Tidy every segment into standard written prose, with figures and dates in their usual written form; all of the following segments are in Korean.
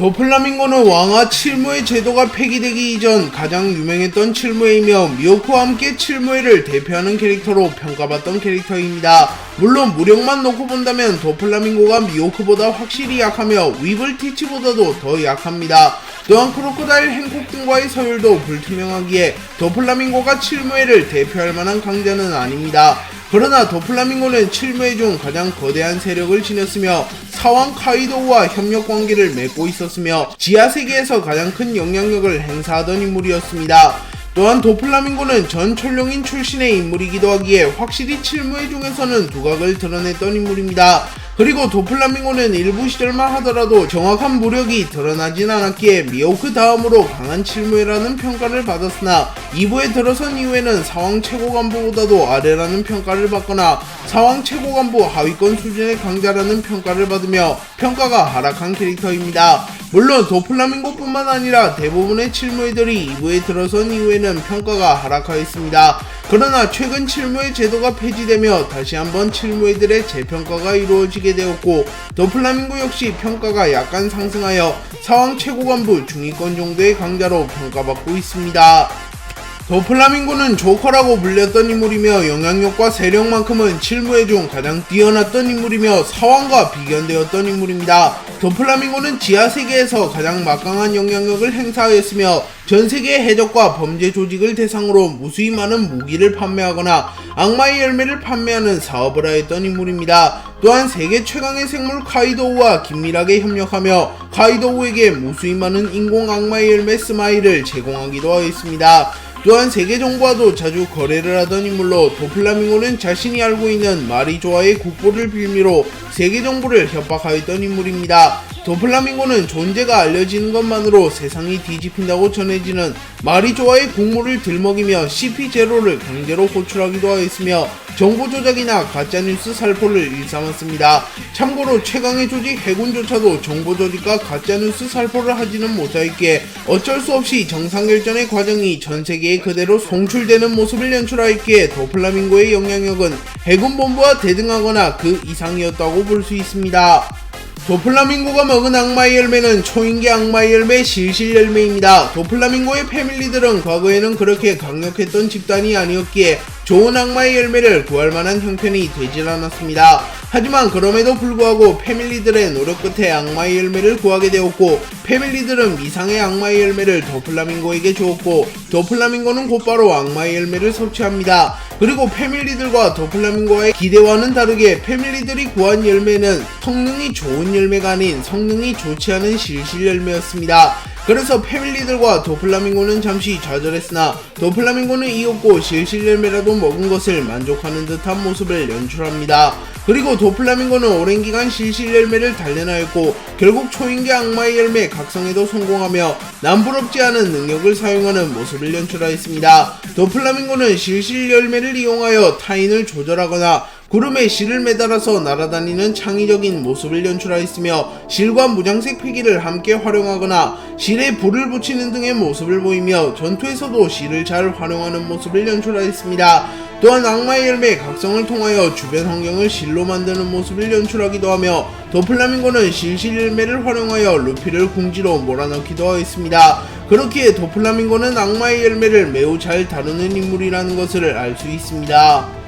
도플라밍고는 왕화 칠무의 제도가 폐기되기 이전 가장 유명했던 칠무회이며 미호크와 함께 칠무회를 대표하는 캐릭터로 평가받던 캐릭터입니다. 물론 무력만 놓고 본다면 도플라밍고가 미호크보다 확실히 약하며 위블티치보다도 더 약합니다. 또한 크로코다일 행콕 등과의 서열도 불투명하기에 도플라밍고가 칠무회를 대표할 만한 강자는 아닙니다. 그러나 도플라밍고는 칠무회 중 가장 거대한 세력을 지녔으며 사왕 카이도우와 협력 관계를 맺고 있었으며 지하세계에서 가장 큰 영향력을 행사하던 인물이었습니다. 또한 도플라밍고는 전 천룡인 출신의 인물이기도 하기에 확실히 칠무회 중에서는 두각을 드러냈던 인물입니다. 그리고 도플라밍고는 일부 시절만 하더라도 정확한 무력이 드러나진 않았기에 미호크 다음으로 강한 칠무회라는 평가를 받았으나 2부에 들어선 이후에는 사왕 최고간부보다도 아래라는 평가를 받거나 사왕 최고간부 하위권 수준의 강자라는 평가를 받으며 평가가 하락한 캐릭터입니다. 물론 도플라밍고뿐만 아니라 대부분의 칠무회들이 2부에 들어선 이후에는 평가가 하락하였습니다. 그러나 최근 칠무회 제도가 폐지되며 다시 한번 칠무회들의 재평가가 이루어지게 되었고 도플라밍고 역시 평가가 약간 상승하여 사왕 최고간부 중위권 정도의 강자로 평가받고 있습니다. 도플라밍고는 조커라고 불렸던 인물이며 영향력과 세력만큼은 칠무회 중 가장 뛰어났던 인물이며 사왕과 비견되었던 인물입니다. 도플라밍고는 지하세계에서 가장 막강한 영향력을 행사하였으며 전세계의 해적과 범죄 조직을 대상으로 무수히 많은 무기를 판매하거나 악마의 열매를 판매하는 사업을 하였던 인물입니다. 또한 세계 최강의 생물 카이도우와 긴밀하게 협력하며 카이도우에게 무수히 많은 인공 악마의 열매 스마일을 제공하기도 하였습니다. 또한 세계 정부와도 자주 거래를 하던 인물로 도플라밍고는 자신이 알고 있는 마리조아의 국보를 빌미로 세계 정부를 협박하였던 인물입니다. 도플라밍고는 존재가 알려지는 것만으로 세상이 뒤집힌다고 전해지는 마리조아의 국물을 들먹이며 CP0를 강제로 호출하기도 하였으며 정보 조작이나 가짜뉴스 살포를 일삼았습니다. 참고로 최강의 조직 해군조차도 정보 조직과 가짜뉴스 살포를 하지는 못하였기에 어쩔 수 없이 정상결전의 과정이 전세계에 그대로 송출되는 모습을 연출하였기에 도플라밍고의 영향력은 해군본부와 대등하거나 그 이상이었다고 볼 수 있습니다. 도플라밍고가 먹은 악마의 열매는 초인계 악마의 열매 실실 열매입니다. 도플라밍고의 패밀리들은 과거에는 그렇게 강력했던 집단이 아니었기에 좋은 악마의 열매를 구할 만한 형편이 되질 않았습니다. 하지만 그럼에도 불구하고 패밀리들의 노력 끝에 악마의 열매를 구하게 되었고 패밀리들은 미상의 악마의 열매를 도플라밍고에게 주었고 도플라밍고는 곧바로 악마의 열매를 섭취합니다. 그리고 패밀리들과 도플라밍고의 기대와는 다르게 패밀리들이 구한 열매는 성능이 좋은 열매가 아닌 성능이 좋지 않은 실실 열매였습니다. 그래서 패밀리들과 도플라밍고는 잠시 좌절했으나 도플라밍고는 이었고 실실 열매라도 먹은 것을 만족하는 듯한 모습을 연출합니다. 그리고 도플라밍고는 오랜 기간 실실 열매를 단련하였고 결국 초인계 악마의 열매 각성에도 성공하며 남부럽지 않은 능력을 사용하는 모습을 연출하였습니다. 도플라밍고는 실실 열매를 이용하여 타인을 조절하거나 구름에 실을 매달아서 날아다니는 창의적인 모습을 연출하였으며 실과 무장색 패기를 함께 활용하거나 실에 불을 붙이는 등의 모습을 보이며 전투에서도 실을 잘 활용하는 모습을 연출하였습니다. 또한 악마의 열매 각성을 통하여 주변 환경을 실로 만드는 모습을 연출하기도 하며 도플라밍고는 실실 열매를 활용하여 루피를 궁지로 몰아넣기도 하였습니다. 그렇기에 도플라밍고는 악마의 열매를 매우 잘 다루는 인물이라는 것을 알 수 있습니다.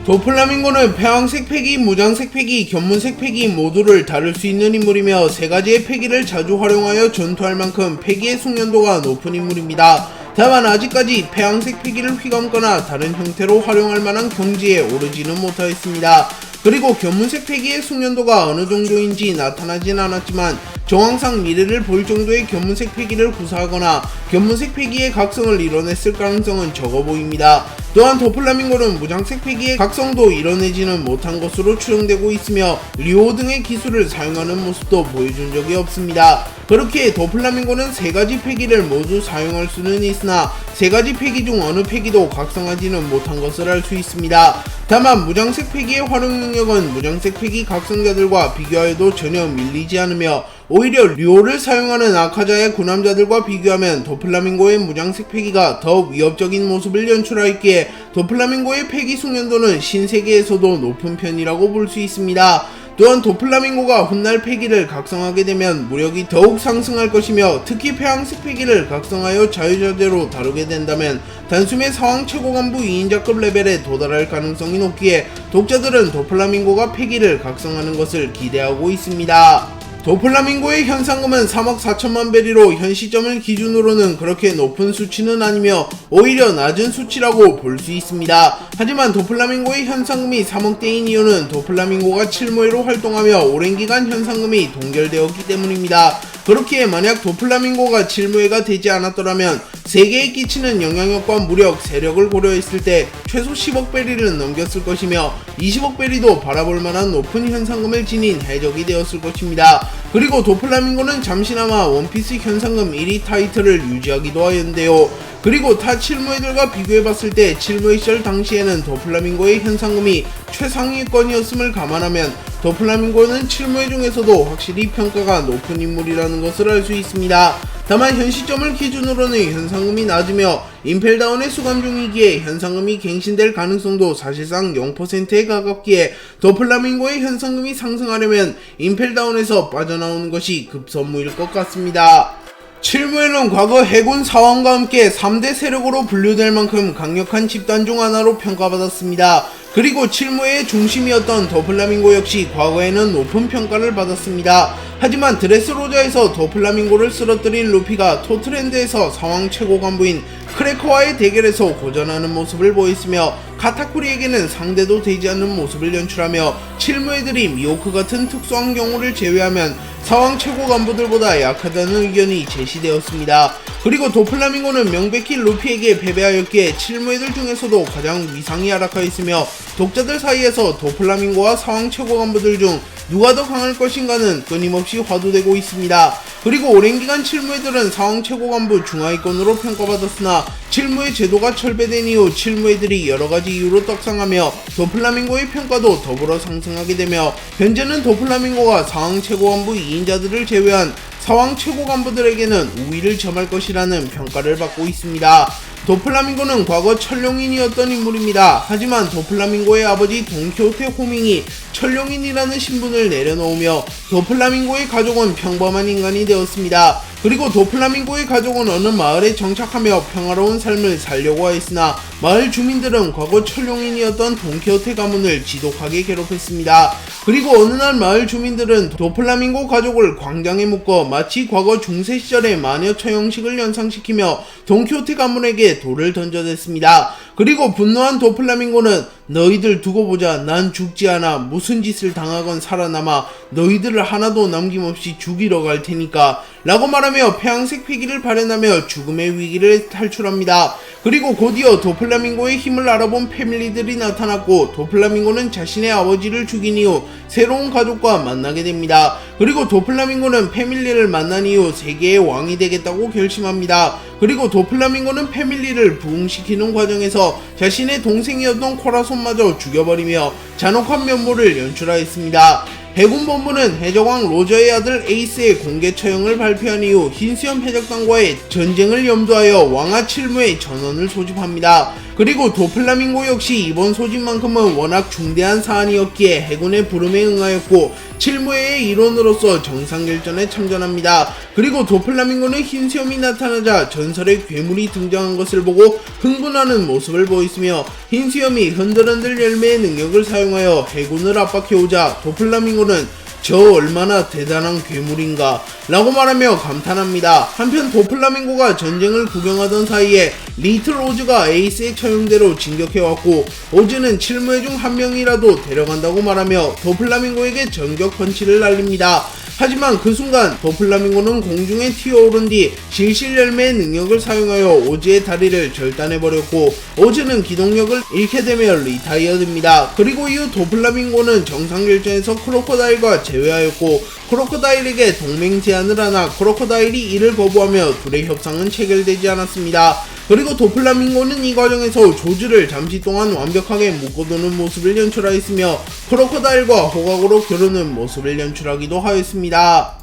도플라밍고는 패왕색 패기, 무장색 패기, 견문색 패기 모두를 다룰 수 있는 인물이며 세 가지의 패기를 자주 활용하여 전투할 만큼 패기의 숙련도가 높은 인물입니다. 다만 아직까지 패왕색 패기를 휘감거나 다른 형태로 활용할 만한 경지에 오르지는 못하였습니다. 그리고 견문색 패기의 숙련도가 어느 정도인지 나타나진 않았지만 정황상 미래를 볼 정도의 견문색 패기를 구사하거나 견문색 패기의 각성을 이뤄냈을 가능성은 적어 보입니다. 또한 도플라밍고는 무장색 패기의 각성도 이뤄내지는 못한 것으로 추정되고 있으며 리오 등의 기술을 사용하는 모습도 보여준 적이 없습니다. 그렇게 도플라밍고는 세 가지 패기를 모두 사용할 수는 있으나 세 가지 패기 중 어느 패기도 각성하지는 못한 것을 알 수 있습니다. 다만 무장색 패기의 활용 능력은 무장색 패기 각성자들과 비교하여도 전혀 밀리지 않으며 오히려 류오를 사용하는 아카자의 군함자들과 비교하면 도플라밍고의 무장색 패기가 더 위협적인 모습을 연출하였기에 도플라밍고의 패기 숙련도는 신세계에서도 높은 편이라고 볼 수 있습니다. 또한 도플라밍고가 훗날 패기를 각성하게 되면 무력이 더욱 상승할 것이며 특히 폐왕색 패기를 각성하여 자유자재로 다루게 된다면 단숨에 사왕 최고 간부 2인자급 레벨에 도달할 가능성이 높기에 독자들은 도플라밍고가 패기를 각성하는 것을 기대하고 있습니다. 도플라밍고의 현상금은 3억 4천만 베리로 현 시점을 기준으로는 그렇게 높은 수치는 아니며 오히려 낮은 수치라고 볼 수 있습니다. 하지만 도플라밍고의 현상금이 3억대인 이유는 도플라밍고가 칠모에로 활동하며 오랜 기간 현상금이 동결되었기 때문입니다. 그렇기에 만약 도플라밍고가 칠모에가 되지 않았더라면 세계에 끼치는 영향력과 무력, 세력을 고려했을 때 최소 10억 베리를 넘겼을 것이며 20억 베리도 바라볼 만한 높은 현상금을 지닌 해적이 되었을 것입니다. 그리고 도플라밍고는 잠시나마 원피스 현상금 1위 타이틀을 유지하기도 하였는데요. 그리고 타 칠모에들과 비교해봤을 때 칠모에 시절 당시에는 도플라밍고의 현상금이 최상위권이었음을 감안하면 도플라밍고는 칠모에 중에서도 확실히 평가가 높은 인물이라는 것을 알 수 있습니다. 다만 현 시점을 기준으로는 현상금이 낮으며 임펠다운의 수감 중이기에 현상금이 갱신될 가능성도 사실상 0%에 가깝기에 도플라밍고의 현상금이 상승하려면 임펠다운에서 빠져나오는 것이 급선무일 것 같습니다. 칠모에는 과거 해군 사왕과 함께 3대 세력으로 분류될 만큼 강력한 집단 중 하나로 평가받았습니다. 그리고 칠모에의 중심이었던 도플라밍고 역시 과거에는 높은 평가를 받았습니다. 하지만 드레스로자에서 도플라밍고를 쓰러뜨린 루피가 토트랜드에서 사왕 최고 간부인 크래커와의 대결에서 고전하는 모습을 보였으며 카타쿠리에게는 상대도 되지 않는 모습을 연출하며 칠모에들이 미호크 같은 특수한 경우를 제외하면 사왕 최고 간부들보다 약하다는 의견이 제시되었습니다. 그리고 도플라밍고는 명백히 루피에게 패배하였기에 칠모에들 중에서도 가장 위상이 하락하였으며 독자들 사이에서 도플라밍고와 사왕 최고 간부들 중 누가 더 강할 것인가는 끊임없이 화두되고 있습니다. 그리고 오랜 기간 칠모에들은 사왕 최고 간부 중하위권으로 평가받았으나 칠모에 제도가 철배된 이후 칠모에들이 여러가지 이유로 떡상하며 도플라밍고의 평가도 더불어 상승하게 되며 현재는 도플라밍고가 사왕 최고 간부 2인자들을 제외한 사왕 최고 간부들에게는 우위를 점할 것이라는 평가를 받고 있습니다. 도플라밍고는 과거 천룡인이었던 인물입니다. 하지만 도플라밍고의 아버지 돈키호테 호밍이 천룡인이라는 신분을 내려놓으며 도플라밍고의 가족은 평범한 인간이 되었습니다. 그리고 도플라밍고의 가족은 어느 마을에 정착하며 평화로운 삶을 살려고 하였으나 마을 주민들은 과거 천룡인이었던 돈키호테 가문을 지독하게 괴롭혔습니다. 그리고 어느 날 마을 주민들은 도플라밍고 가족을 광장에 묶어 마치 과거 중세 시절의 마녀 처형식을 연상시키며 돈키호테 가문에게 돌을 던져댔습니다. 그리고 분노한 도플라밍고는 너희들 두고 보자. 난 죽지 않아. 무슨 짓을 당하건 살아남아 너희들을 하나도 남김없이 죽이러 갈 테니까 라고 말하며 폐왕색 패기를 발현하며 죽음의 위기를 탈출합니다. 그리고 곧이어 도플라밍고의 힘을 알아본 패밀리들이 나타났고 도플라밍고는 자신의 아버지를 죽인 이후 새로운 가족과 만나게 됩니다. 그리고 도플라밍고는 패밀리를 만난 이후 세계의 왕이 되겠다고 결심합니다. 그리고 도플라밍고는 패밀리를 부흥시키는 과정에서 자신의 동생이었던 코라손마저 죽여버리며 잔혹한 면모를 연출하였습니다. 해군 본부는 해적왕 로저의 아들 에이스의 공개 처형을 발표한 이후 흰수염 해적단과의 전쟁을 염두하여 왕하 칠무의 전원을 소집합니다. 그리고 도플라밍고 역시 이번 소집만큼은 워낙 중대한 사안이었기에 해군의 부름에 응하였고 칠무회의 일원으로서 정상결전에 참전합니다. 그리고 도플라밍고는 흰수염이 나타나자 전설의 괴물이 등장한 것을 보고 흥분하는 모습을 보였으며 흰수염이 흔들흔들 열매의 능력을 사용하여 해군을 압박해오자 도플라밍고는 저 얼마나 대단한 괴물인가 라고 말하며 감탄합니다. 한편 도플라밍고가 전쟁을 구경하던 사이에 리틀 오즈가 에이스의 처형대로 진격해왔고 오즈는 칠무회 중 한 명이라도 데려간다고 말하며 도플라밍고에게 전격 펀치를 날립니다. 하지만 그 순간 도플라밍고는 공중에 튀어오른 뒤 실실 열매의 능력을 사용하여 오즈의 다리를 절단해버렸고 오즈는 기동력을 잃게 되며 리타이어됩니다. 그리고 이후 도플라밍고는 정상결전에서 크로코다일과 재회하였고 크로코다일에게 동맹 제안을 하나 크로코다일이 이를 거부하며 둘의 협상은 체결되지 않았습니다. 그리고 도플라밍고는 이 과정에서 조즈를 잠시 동안 완벽하게 묶어두는 모습을 연출하였으며 크로코다일과 호각으로 겨루는 모습을 연출하기도 하였습니다.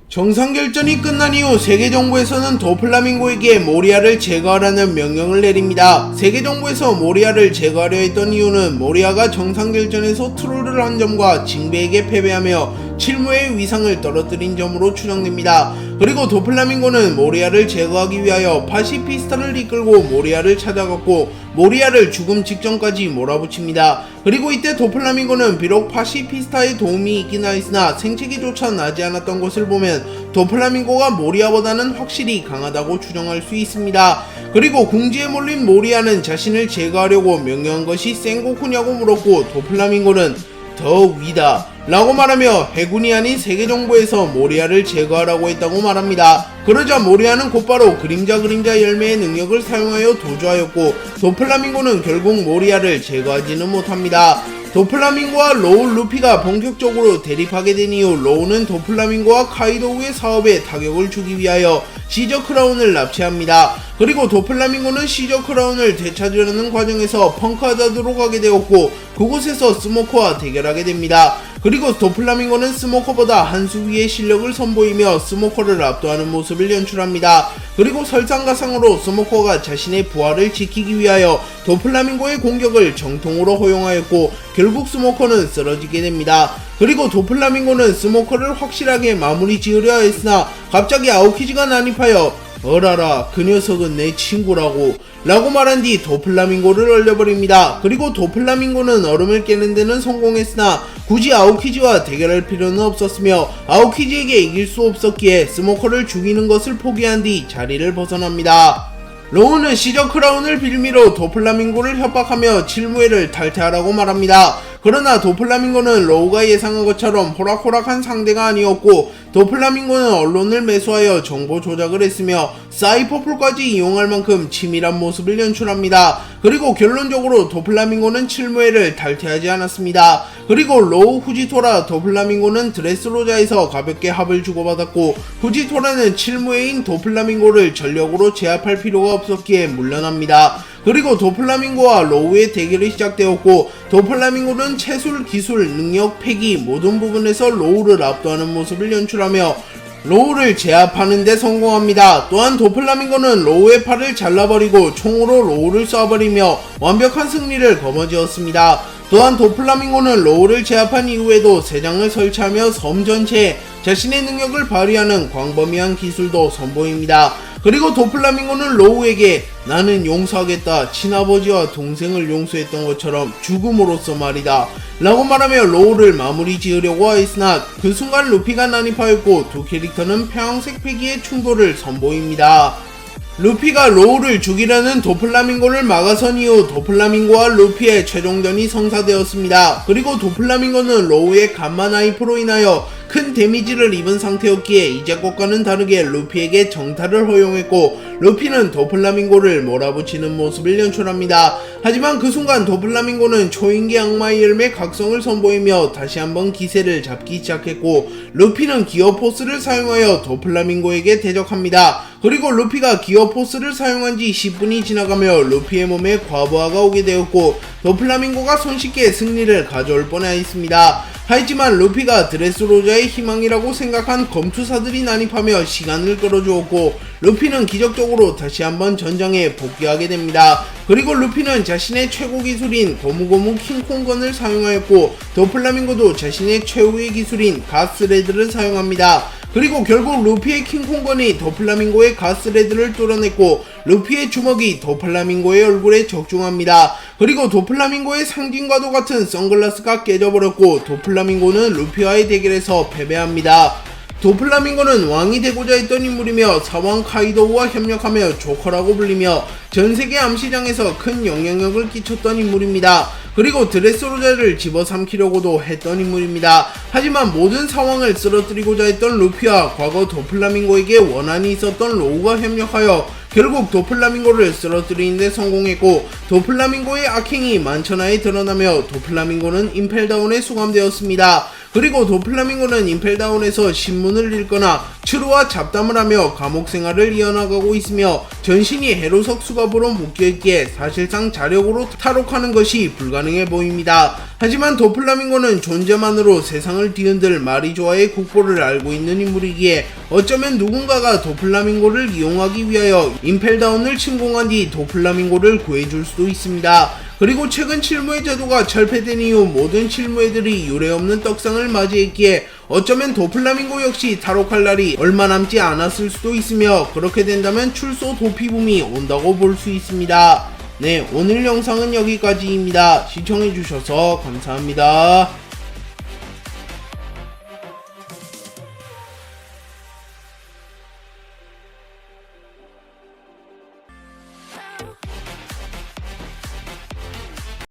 정상결전이 끝난 이후 세계정부에서는 도플라밍고에게 모리아를 제거하라는 명령을 내립니다. 세계정부에서 모리아를 제거하려 했던 이유는 모리아가 정상결전에서 트롤을 한 점과 징베에게 패배하며 칠무의 위상을 떨어뜨린 점으로 추정됩니다. 그리고 도플라밍고는 모리아를 제거하기 위하여 파시피스타를 이끌고 모리아를 찾아갔고 모리아를 죽음 직전까지 몰아붙입니다. 그리고 이때 도플라밍고는 비록 파시피스타의 도움이 있긴 하였으나 생체기조차 나지 않았던 것을 보면 도플라밍고가 모리아보다는 확실히 강하다고 추정할 수 있습니다. 그리고 궁지에 몰린 모리아는 자신을 제거하려고 명령한 것이 센고쿠냐고 물었고 도플라밍고는 더 위다 라고 말하며 해군이 아닌 세계정부에서 모리아를 제거하라고 했다고 말합니다. 그러자 모리아는 곧바로 그림자 열매의 능력을 사용하여 도주하였고 도플라밍고는 결국 모리아를 제거하지는 못합니다. 도플라밍고와 로우, 루피가 본격적으로 대립하게 된 이후 로우는 도플라밍고와 카이도우의 사업에 타격을 주기 위하여 시저 크라운을 납치합니다. 그리고 도플라밍고는 시저 크라운을 되찾으려는 과정에서 펑크하자드로 가게 되었고 그곳에서 스모커와 대결하게 됩니다. 그리고 도플라밍고는 스모커보다 한 수 위의 실력을 선보이며 스모커를 압도하는 모습을 연출합니다. 그리고 설상가상으로 스모커가 자신의 부하를 지키기 위하여 도플라밍고의 공격을 정통으로 허용하였고 결국 스모커는 쓰러지게 됩니다. 그리고 도플라밍고는 스모커를 확실하게 마무리 지으려 했으나 갑자기 아오키지가 난입하여 어라라 그 녀석은 내 친구라고 라고 말한 뒤 도플라밍고를 얼려버립니다. 그리고 도플라밍고는 얼음을 깨는 데는 성공했으나 굳이 아오키지와 대결할 필요는 없었으며 아오키지에게 이길 수 없었기에 스모커를 죽이는 것을 포기한 뒤 자리를 벗어납니다. 로우는 시저 크라운을 빌미로 도플라밍고를 협박하며 칠무회를 탈퇴하라고 말합니다. 그러나 도플라밍고는 로우가 예상한 것처럼 호락호락한 상대가 아니었고 도플라밍고는 언론을 매수하여 정보 조작을 했으며 사이퍼풀까지 이용할 만큼 치밀한 모습을 연출합니다. 그리고 결론적으로 도플라밍고는 칠무회를 탈퇴하지 않았습니다. 그리고 로우, 후지토라, 도플라밍고는 드레스로자에서 가볍게 합을 주고받았고 후지토라는 칠무회인 도플라밍고를 전력으로 제압할 필요가 없었기에 물러납니다. 그리고 도플라밍고와 로우의 대결이 시작되었고 도플라밍고는 체술, 기술, 능력, 패기 모든 부분에서 로우를 압도하는 모습을 연출하며 로우를 제압하는 데 성공합니다. 또한 도플라밍고는 로우의 팔을 잘라버리고 총으로 로우를 쏴버리며 완벽한 승리를 거머쥐었습니다. 또한 도플라밍고는 로우를 제압한 이후에도 세장을 설치하며 섬 전체에 자신의 능력을 발휘하는 광범위한 기술도 선보입니다. 그리고 도플라밍고는 로우에게 나는 용서하겠다, 친아버지와 동생을 용서했던 것처럼 죽음으로써 말이다 라고 말하며 로우를 마무리 지으려고 하였으나 그 순간 루피가 난입하였고 두 캐릭터는 평양색 패기의 충돌을 선보입니다. 루피가 로우를 죽이려는 도플라밍고를 막아선 이후 도플라밍고와 루피의 최종전이 성사되었습니다. 그리고 도플라밍고는 로우의 감마 나이프로 인하여 큰 데미지를 입은 상태였기에 이제 것과는 다르게 루피에게 정탈을 허용했고 루피는 도플라밍고를 몰아붙이는 모습을 연출합니다. 하지만 그 순간 도플라밍고는 초인기 악마의 열매 각성을 선보이며 다시 한번 기세를 잡기 시작했고 루피는 기어포스를 사용하여 도플라밍고에게 대적합니다. 그리고 루피가 기어포스를 사용한 지 10분이 지나가며 루피의 몸에 과부하가 오게 되었고 도플라밍고가 손쉽게 승리를 가져올 뻔하였습니다. 하지만 루피가 드레스로자의 희망이라고 생각한 검투사들이 난입하며 시간을 끌어주었고 루피는 기적적으로 다시 한번 전장에 복귀하게 됩니다. 그리고 루피는 자신의 최고 기술인 고무고무 킹콩건을 사용하였고 도플라밍고도 자신의 최후의 기술인 가스레드를 사용합니다. 그리고 결국 루피의 킹콩건이 도플라밍고의 가스레드를 뚫어냈고 루피의 주먹이 도플라밍고의 얼굴에 적중합니다. 그리고 도플라밍고의 상징과도 같은 선글라스가 깨져버렸고 도플라밍고는 루피와의 대결에서 패배합니다. 도플라밍고는 왕이 되고자 했던 인물이며 사왕 카이도우와 협력하며 조커라고 불리며 전세계 암시장에서 큰 영향력을 끼쳤던 인물입니다. 그리고 드레스로자를 집어삼키려고도 했던 인물입니다. 하지만 모든 상황을 쓰러뜨리고자 했던 루피와 과거 도플라밍고에게 원한이 있었던 로우가 협력하여 결국 도플라밍고를 쓰러뜨리는 데 성공했고 도플라밍고의 악행이 만천하에 드러나며 도플라밍고는 임펠다운에 수감되었습니다. 그리고 도플라밍고는 임펠다운에서 신문을 읽거나 츠루와 잡담을 하며 감옥 생활을 이어나가고 있으며 전신이 해로석 수갑으로 묶여있기에 사실상 자력으로 탈옥하는 것이 불가능해 보입니다. 하지만 도플라밍고는 존재만으로 세상을 뒤흔들 마리조아의 국보를 알고 있는 인물이기에 어쩌면 누군가가 도플라밍고를 이용하기 위하여 임펠다운을 침공한 뒤 도플라밍고를 구해줄 수도 있습니다. 그리고 최근 칠무의 제도가 철폐된 이후 모든 칠무애들이 유례없는 떡상을 맞이했기에 어쩌면 도플라밍고 역시 탈옥할 날이 얼마 남지 않았을 수도 있으며 그렇게 된다면 출소 도피붐이 온다고 볼 수 있습니다. 네, 오늘 영상은 여기까지입니다. 시청해주셔서 감사합니다.